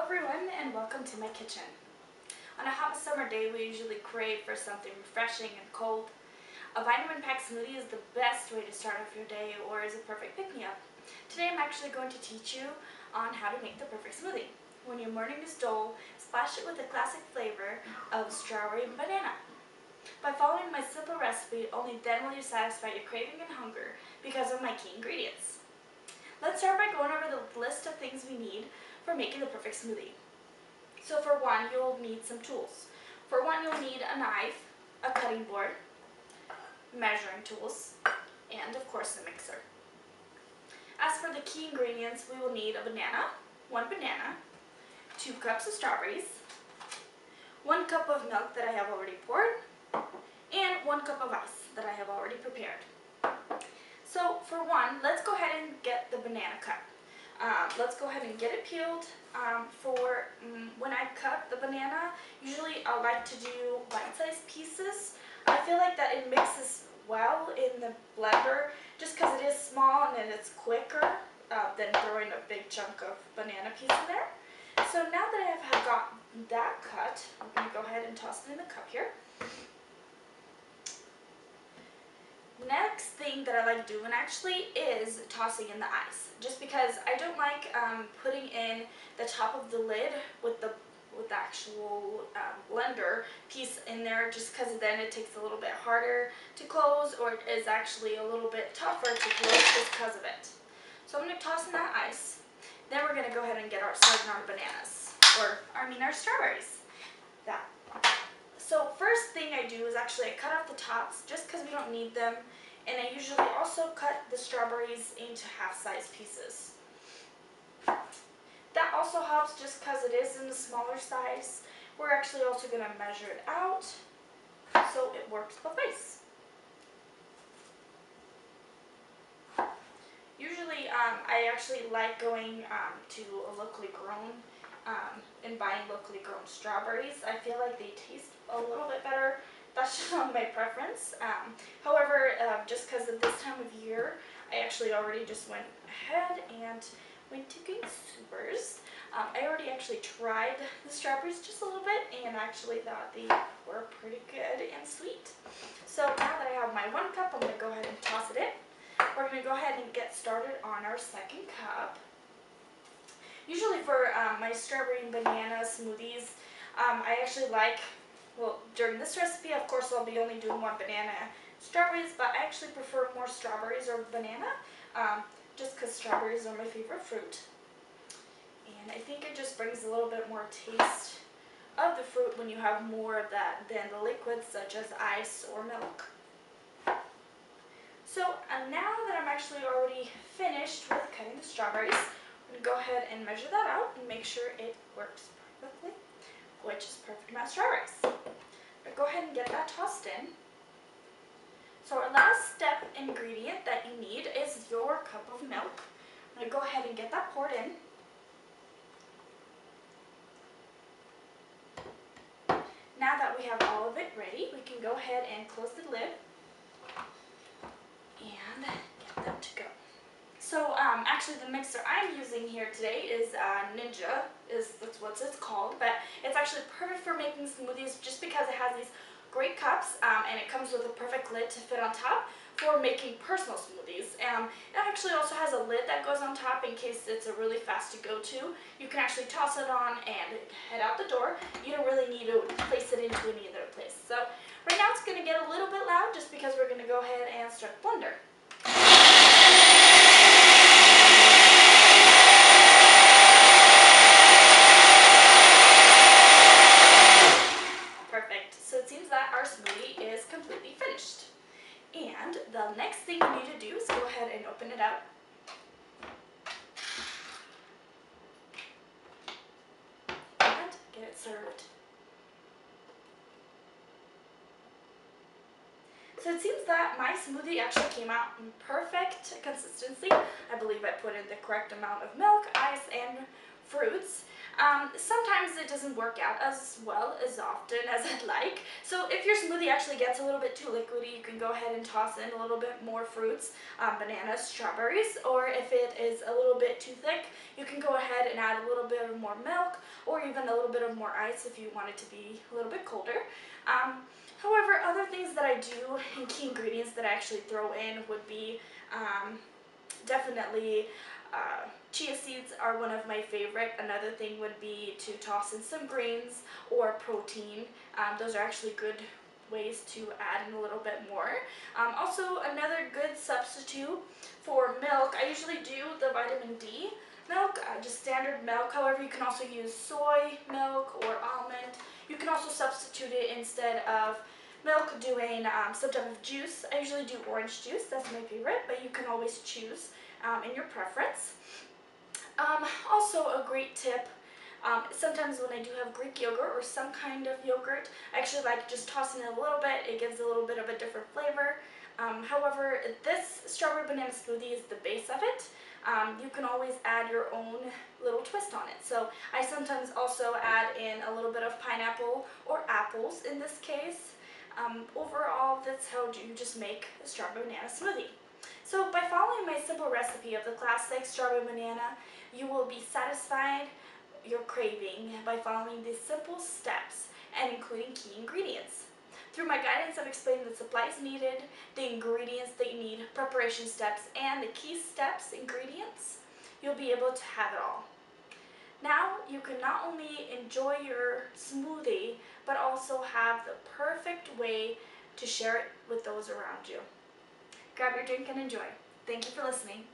everyone, and welcome to my kitchen. On a hot summer day, we usually crave for something refreshing and cold. A vitamin-packed smoothie is the best way to start off your day, or is a perfect pick-me-up. Today I'm actually going to teach you on how to make the perfect smoothie. When your morning is dull, splash it with the classic flavor of strawberry and banana. By following my simple recipe, only then will you satisfy your craving and hunger because of my key ingredients. Let's start by going over the list of things we need for making the perfect smoothie. So for one, you'll need some tools. For one, you'll need a knife, a cutting board, measuring tools, and of course a mixer. As for the key ingredients, we will need a banana, 2 cups of strawberries, 1 cup of milk that I have already poured, and 1 cup of ice that I have already prepared. So for one, let's go ahead and get the banana cut. Let's go ahead and get it peeled. When I cut the banana, usually I like to do bite-sized pieces. I feel like that it mixes well in the blender just because it is small and then it's quicker than throwing a big chunk of banana piece in there. So now that I have got that cut, I'm going to go ahead and toss it in the cup here. Next thing that I like doing actually is tossing in the ice, just because I don't like putting in the top of the lid with the actual blender piece in there, just because then it takes a little bit harder to close, or it is actually a little bit tougher to close just because of it. So I'm going to toss in that ice. Then we're going to go ahead and get started on our bananas, our strawberries. So first thing I do is actually I cut off the tops just because we don't need them, and I usually also cut the strawberries into half-size pieces. That also helps just because it is in the smaller size. We're actually also going to measure it out so it works both ways. Usually I actually like going to a locally grown and buying locally grown strawberries. I feel like they taste a little bit better. That's just my preference. However, just because of this time of year, I actually already just went ahead and went to King Soopers. I already actually tried the strawberries just a little bit and actually thought they were pretty good and sweet. So now that I have my 1 cup, I'm going to go ahead and toss it in. We're going to go ahead and get started on our 2nd cup. Usually for my strawberry and banana smoothies, I actually like, well, during this recipe, of course, I'll be only doing 1 banana strawberries, but I actually prefer more strawberries or banana, just because strawberries are my favorite fruit. And I think it just brings a little bit more taste of the fruit when you have more of that than the liquids such as ice or milk. So now that I'm actually already finished with cutting the strawberries, I'm going to go ahead and measure that out and make sure it works perfectly, which is perfect amount of strawberries. But go ahead and get that tossed in. So our last step ingredient that you need is your cup of milk. I'm going to go ahead and get that poured in. Now that we have all of it ready, we can go ahead and close the lid and get them to go. So actually the mixer I'm using here today is Ninja, that's what it's called, but it's actually perfect for making smoothies just because it has these great cups and it comes with a perfect lid to fit on top for making personal smoothies. It actually also has a lid that goes on top in case it's a really fast to go to. You can actually toss it on and head out the door. You don't really need to place it into any other place. So right now it's going to get a little bit loud just because we're going to go ahead and start the blender. Our smoothie is completely finished. And the next thing you need to do is go ahead and open it up. And get it served. So it seems that my smoothie actually came out in perfect consistency. I believe I put in the correct amount of milk, ice, and fruits. Sometimes it doesn't work out as well as often as I'd like. So if your smoothie actually gets a little bit too liquidy, you can go ahead and toss in a little bit more fruits, bananas, strawberries, or if it is a little bit too thick, you can go ahead and add a little bit of more milk or even a little bit of more ice if you want it to be a little bit colder. However, other things that I do and key ingredients that I actually throw in would be definitely chia seeds are one of my favorite. Another thing would be to toss in some greens or protein. Those are actually good ways to add in a little bit more. Also, another good substitute for milk, I usually do the vitamin D milk, just standard milk. However, you can also use soy milk or almond. You can also substitute it instead of milk doing some type of juice. I usually do orange juice, that's my favorite, but you can always choose in your preference. Also a great tip, sometimes when I do have Greek yogurt or some kind of yogurt, I actually like just tossing it a little bit. It gives a little bit of a different flavor. However, this strawberry banana smoothie is the base of it. You can always add your own little twist on it. So I sometimes also add in a little bit of pineapple or apples in this case. Overall, that's how you just make a strawberry banana smoothie. So by following my simple recipe of the classic strawberry banana, you will be satisfied your craving by following these simple steps and including key ingredients. Through my guidance, I've explained the supplies needed, the ingredients that you need, preparation steps, and the key steps, ingredients. You'll be able to have it all. Now you can not only enjoy your smoothie, but also have the perfect way to share it with those around you. Grab your drink and enjoy. Thank you for listening.